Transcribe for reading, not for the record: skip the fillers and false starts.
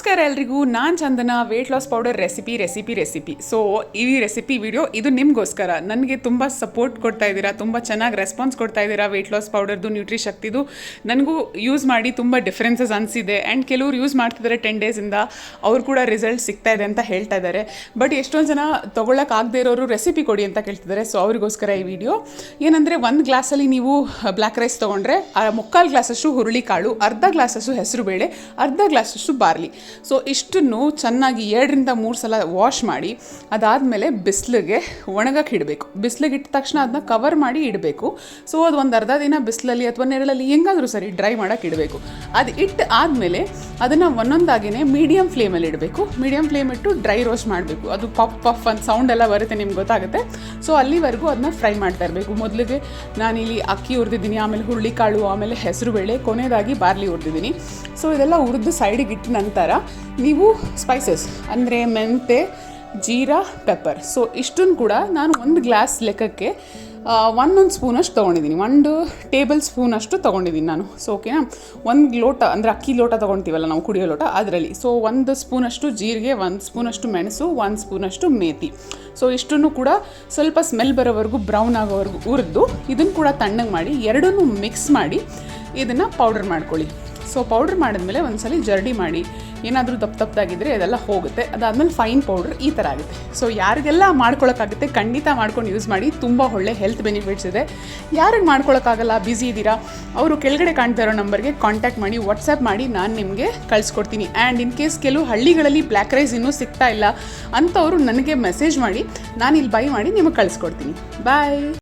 ನಮಸ್ಕಾರ ಎಲ್ರಿಗೂ, ನಾನು Chandana. Weight loss powder recipe. So ಈ ರೆಸಿಪಿ ವಿಡಿಯೋ ಇದು ನಿಮಗೋಸ್ಕರ. ನನಗೆ ತುಂಬ ಸಪೋರ್ಟ್ ಕೊಡ್ತಾ ಇದ್ದೀರಾ, ತುಂಬ ಚೆನ್ನಾಗಿ ರೆಸ್ಪಾನ್ಸ್ ಕೊಡ್ತಾ ಇದ್ದೀರಾ. ವೆಯ್ಟ್ ಲಾಸ್ ಪೌಡರ್ದು, ನ್ಯೂಟ್ರಿಶಕ್ತಿದು ನನಗೂ ಯೂಸ್ ಮಾಡಿ ತುಂಬ ಡಿಫ್ರೆನ್ಸಸ್ ಅನಿಸಿದೆ. ಆ್ಯಂಡ್ ಕೆಲವರು ಯೂಸ್ ಮಾಡ್ತಿದ್ದಾರೆ 10 ಡೇಸಿಂದ, ಅವ್ರು ಕೂಡ ರಿಸಲ್ಟ್ ಸಿಗ್ತಾ ಇದೆ ಅಂತ ಹೇಳ್ತಾ ಇದ್ದಾರೆ. ಬಟ್ ಎಷ್ಟೊಂದು ಜನ ತೊಗೊಳಕ್ಕಾಗದೇ ಇರೋರು ರೆಸಿಪಿ ಕೊಡಿ ಅಂತ ಕೇಳ್ತಿದ್ದಾರೆ. ಸೊ ಅವ್ರಿಗೋಸ್ಕರ ಈ ವಿಡಿಯೋ ಏನಂದರೆ, ಒಂದು ಗ್ಲಾಸಲ್ಲಿ ನೀವು ಬ್ಲ್ಯಾಕ್ ರೈಸ್ ತೊಗೊಂಡ್ರೆ 3/4 ಗ್ಲಾಸಷ್ಟು ಹುರುಳಿಕಾಳು, ಅರ್ಧ ಗ್ಲಾಸಷ್ಟು ಹೆಸರುಬೇಳೆ, ಅರ್ಧ ಗ್ಲಾಸಷ್ಟು ಬಾರ್ಲಿ. ಸೊ ಇಷ್ಟನ್ನು ಚೆನ್ನಾಗಿ 2 ರಿಂದ 3 ಸಲ ವಾಶ್ ಮಾಡಿ, ಅದಾದಮೇಲೆ ಬಿಸಿಲಿಗೆ ಒಣಗಕ್ಕೆ ಇಡಬೇಕು. ಬಿಸಿಲಿಗೆ ಇಟ್ಟ ತಕ್ಷಣ ಅದನ್ನ ಕವರ್ ಮಾಡಿ ಇಡಬೇಕು. ಸೊ ಅದು ಒಂದು ಅರ್ಧ ದಿನ ಬಿಸಿಲಲ್ಲಿ ಅಥವಾ ನೆರಳಲ್ಲಿ ಹೆಂಗಾದರೂ ಸರಿ ಡ್ರೈ ಮಾಡೋಕ್ಕೆ ಇಡಬೇಕು. ಅದು ಇಟ್ಟು ಆದಮೇಲೆ ಅದನ್ನು ಒಂದೊಂದಾಗಿಯೇ ಮೀಡಿಯಮ್ ಫ್ಲೇಮಲ್ಲಿ ಇಡಬೇಕು. ಮೀಡಿಯಮ್ ಫ್ಲೇಮ್ ಇಟ್ಟು ಡ್ರೈ ರೋಸ್ಟ್ ಮಾಡಬೇಕು. ಅದು ಪಫ್ ಅಂತ ಸೌಂಡ್ ಎಲ್ಲ ಬರುತ್ತೆ, ನಿಮ್ಗೆ ಗೊತ್ತಾಗುತ್ತೆ. ಸೊ ಅಲ್ಲಿವರೆಗೂ ಅದನ್ನ ಫ್ರೈ ಮಾಡ್ತಾ ಇರಬೇಕು. ಮೊದಲಿಗೆ ನಾನಿಲ್ಲಿ ಅಕ್ಕಿ ಹುರಿದಿದ್ದೀನಿ, ಆಮೇಲೆ ಹುರುಳಿಕಾಳು, ಆಮೇಲೆ ಹೆಸರುಬೇಳೆ, ಕೊನೆಯದಾಗಿ ಬಾರ್ಲಿ ಹುರಿದಿದ್ದೀನಿ. ಸೊ ಇದೆಲ್ಲ ಹುರಿದು ಸೈಡಿಗೆ ಇಟ್ಟ ನಂತರ ನೀವು ಸ್ಪೈಸಸ್ ಅಂದರೆ ಮೆಂತೆ, ಜೀರಾ, ಪೆಪ್ಪರ್. ಸೊ ಇಷ್ಟನ್ನು ಕೂಡ ನಾನು 1 ಗ್ಲಾಸ್ ಲೆಕ್ಕಕ್ಕೆ 1 ಸ್ಪೂನಷ್ಟು ತೊಗೊಂಡಿದ್ದೀನಿ. 1 ಟೇಬಲ್ ಸ್ಪೂನಷ್ಟು ತೊಗೊಂಡಿದ್ದೀನಿ ನಾನು. ಸೊ ಓಕೆನಾ, 1 ಲೋಟ ಅಂದರೆ ಅಕ್ಕಿ ಲೋಟ ತೊಗೊಳ್ತೀವಲ್ಲ ನಾವು, ಕುಡಿಯೋ ಲೋಟ, ಅದರಲ್ಲಿ. ಸೊ 1 ಸ್ಪೂನಷ್ಟು ಜೀರಿಗೆ, 1 ಸ್ಪೂನಷ್ಟು ಮೆಣಸು, 1 ಸ್ಪೂನಷ್ಟು ಮೇಥಿ. ಸೊ ಇಷ್ಟನ್ನು ಕೂಡ ಸ್ವಲ್ಪ ಸ್ಮೆಲ್ ಬರೋವರೆಗೂ, ಬ್ರೌನ್ ಆಗೋವರೆಗೂ ಹುರಿದು ಇದನ್ನು ಕೂಡ ತಣ್ಣಗೆ ಮಾಡಿ, ಎರಡನ್ನೂ ಮಿಕ್ಸ್ ಮಾಡಿ ಇದನ್ನು ಪೌಡರ್ ಮಾಡ್ಕೊಳ್ಳಿ. ಸೊ ಪೌಡ್ರ್ ಮಾಡಿದ್ಮೇಲೆ ಒಂದ್ಸಲ ಜರ್ಡಿ ಮಾಡಿ, ಏನಾದರೂ ದಪ್ಪದಾಗಿದ್ದರೆ ಅದೆಲ್ಲ ಹೋಗುತ್ತೆ. ಅದಾದಮೇಲೆ ಫೈನ್ ಪೌಡ್ರ್ ಈ ಥರ ಆಗುತ್ತೆ. ಸೊ ಯಾರಿಗೆಲ್ಲ ಮಾಡ್ಕೊಳಕ್ಕಾಗುತ್ತೆ ಖಂಡಿತ ಮಾಡ್ಕೊಂಡು ಯೂಸ್ ಮಾಡಿ. ತುಂಬ ಒಳ್ಳೆ ಹೆಲ್ತ್ ಬೆನಿಫಿಟ್ಸ್ ಇದೆ. ಯಾರಿಗೆ ಮಾಡ್ಕೊಳಕ್ಕಾಗಲ್ಲ, ಬ್ಯುಸಿ ಇದ್ದೀರಾ, ಅವರು ಕೆಳಗಡೆ ಕಾಣ್ತಾ ಇರೋ ನಂಬರ್ಗೆ ಕಾಂಟ್ಯಾಕ್ಟ್ ಮಾಡಿ, ವಾಟ್ಸಪ್ ಮಾಡಿ, ನಾನು ನಿಮಗೆ ಕಳಿಸ್ಕೊಡ್ತೀನಿ. ಆ್ಯಂಡ್ ಇನ್ ಕೇಸ್ ಕೆಲವು ಹಳ್ಳಿಗಳಲ್ಲಿ ಬ್ಲ್ಯಾಕ್ ರೈಸ್ ಇನ್ನೂ ಸಿಗ್ತಾ ಇಲ್ಲ ಅಂಥವರು ನನಗೆ ಮೆಸೇಜ್ ಮಾಡಿ, ನಾನು ಇಲ್ಲಿ ಬೈ ಮಾಡಿ ನಿಮಗೆ ಕಳಿಸ್ಕೊಡ್ತೀನಿ. ಬಾಯ್.